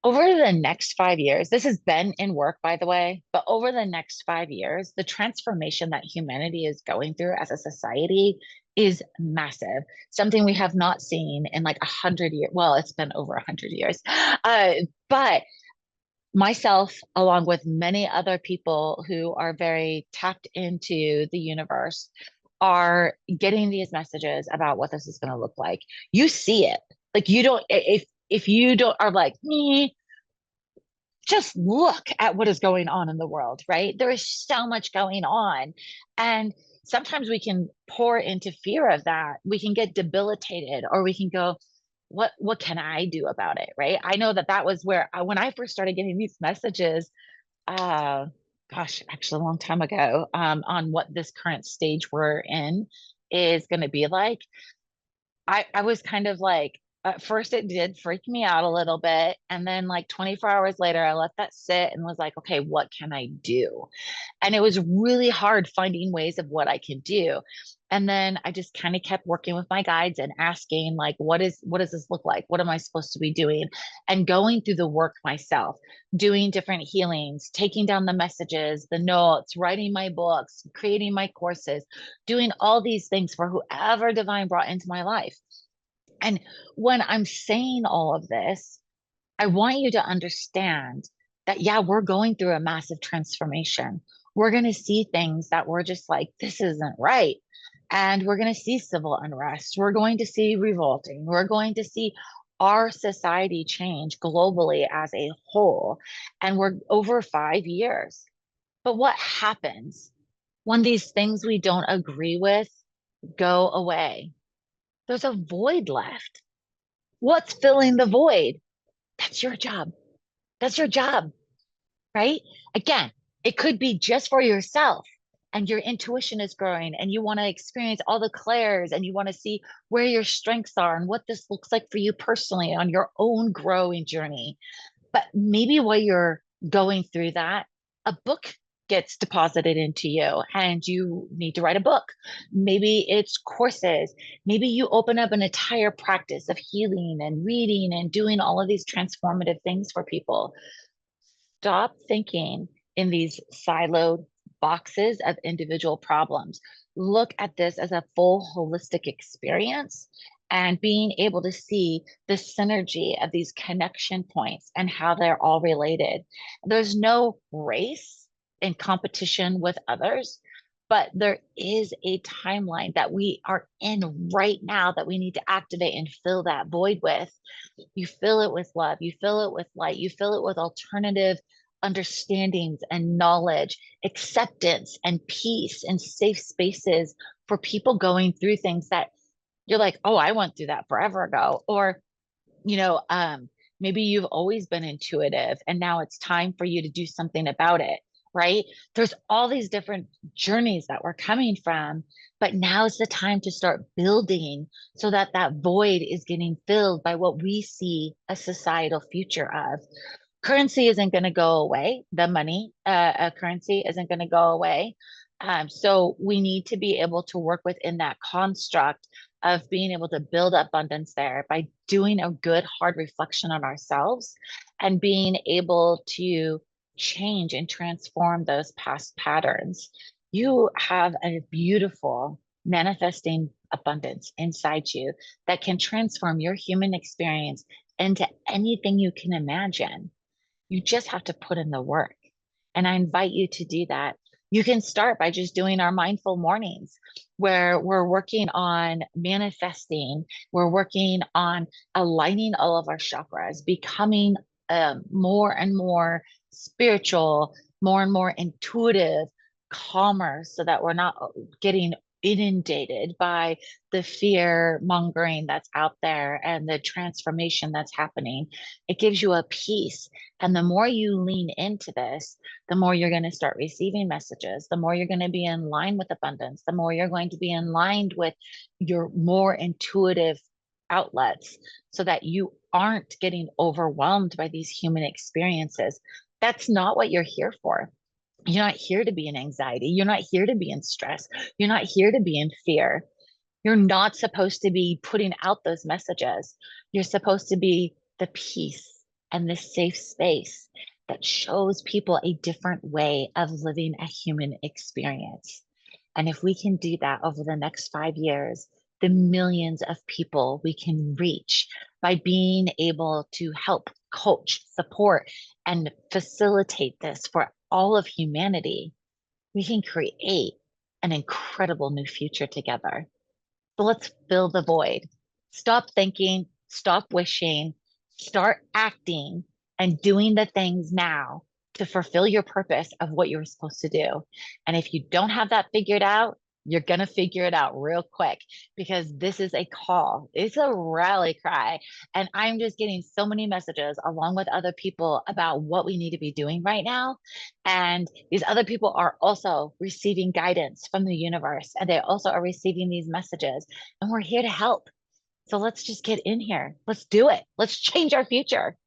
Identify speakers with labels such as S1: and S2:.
S1: Over the next 5 years, this has been in work, by the way, but over the next 5 years, the transformation that humanity is going through as a society is massive. Something we have not seen in like 100 years. Well, it's been over 100 years. But myself, along with many other people who are very tapped into the universe, are getting these messages about what this is going to look like. You see it. Like you don't, if you don't are like me, just look at what is going on in the world, right? There is so much going on. And sometimes we can pour into fear of that. We can get debilitated or we can go, what can I do about it? Right. I know that that was where when I first started getting these messages, uh, gosh, actually a long time ago, on what this current stage we're in is going to be like. I was kind of like, at first it did freak me out a little bit. And then like 24 hours later, I let that sit and was like, okay, what can I do? And it was really hard finding ways of what I can do. And then I just kind of kept working with my guides and asking like, what does this look like? What am I supposed to be doing? And going through the work myself, doing different healings, taking down the messages, the notes, writing my books, creating my courses, doing all these things for whoever divine brought into my life. And when I'm saying all of this, I want you to understand that, yeah, we're going through a massive transformation. We're going to see things that we're just like, this isn't right. And we're going to see civil unrest. We're going to see revolting. We're going to see our society change globally as a whole. And we're over 5 years. But what happens when these things we don't agree with go away? There's a void left. What's filling the void? That's your job. That's your job, right? Again, it could be just for yourself and your intuition is growing and you want to experience all the clairs and you want to see where your strengths are and what this looks like for you personally on your own growing journey. But maybe while you're going through that, a book gets deposited into you and you need to write a book. Maybe it's courses. Maybe you open up an entire practice of healing and reading and doing all of these transformative things for people. Stop thinking in these siloed boxes of individual problems. Look at this as a full holistic experience and being able to see the synergy of these connection points and how they're all related. There's no race in competition with others, but there is a timeline that we are in right now that we need to activate and fill that void with. You fill it with love, you fill it with light, you fill it with alternative understandings and knowledge, acceptance and peace and safe spaces for people going through things that you're like, oh, I went through that forever ago. Or, you know, maybe you've always been intuitive and now it's time for you to do something about it, right? There's all these different journeys that we're coming from, but now is the time to start building so that that void is getting filled by what we see a societal future of. Currency isn't going to go away. The money, currency isn't going to go away. So we need to be able to work within that construct of being able to build abundance there by doing a good, hard reflection on ourselves and being able to change and transform those past patterns. You have a beautiful manifesting abundance inside you that can transform your human experience into anything you can imagine. You just have to put in the work. And I invite you to do that. You can start by just doing our mindful mornings where we're working on manifesting, we're working on aligning all of our chakras, becoming more and more spiritual, more and more intuitive, calmer, so that we're not getting inundated by the fear mongering that's out there and the transformation that's happening. It gives you a peace. And the more you lean into this, the more you're going to start receiving messages, the more you're going to be in line with abundance, the more you're going to be in line with your more intuitive outlets so that you aren't getting overwhelmed by these human experiences. That's not what you're here for. You're not here to be in anxiety. You're not here to be in stress. You're not here to be in fear. You're not supposed to be putting out those messages. You're supposed to be the peace and this safe space that shows people a different way of living a human experience. And if we can do that over the next 5 years, the millions of people we can reach by being able to help coach, support, and facilitate this for all of humanity, we can create an incredible new future together. So let's fill the void. Stop thinking, stop wishing, start acting and doing the things now to fulfill your purpose of what you're supposed to do. And if you don't have that figured out, you're going to figure it out real quick because this is a call. It's a rally cry. And I'm just getting so many messages along with other people about what we need to be doing right now. And these other people are also receiving guidance from the universe and they also are receiving these messages and we're here to help. So let's just get in here. Let's do it. Let's change our future.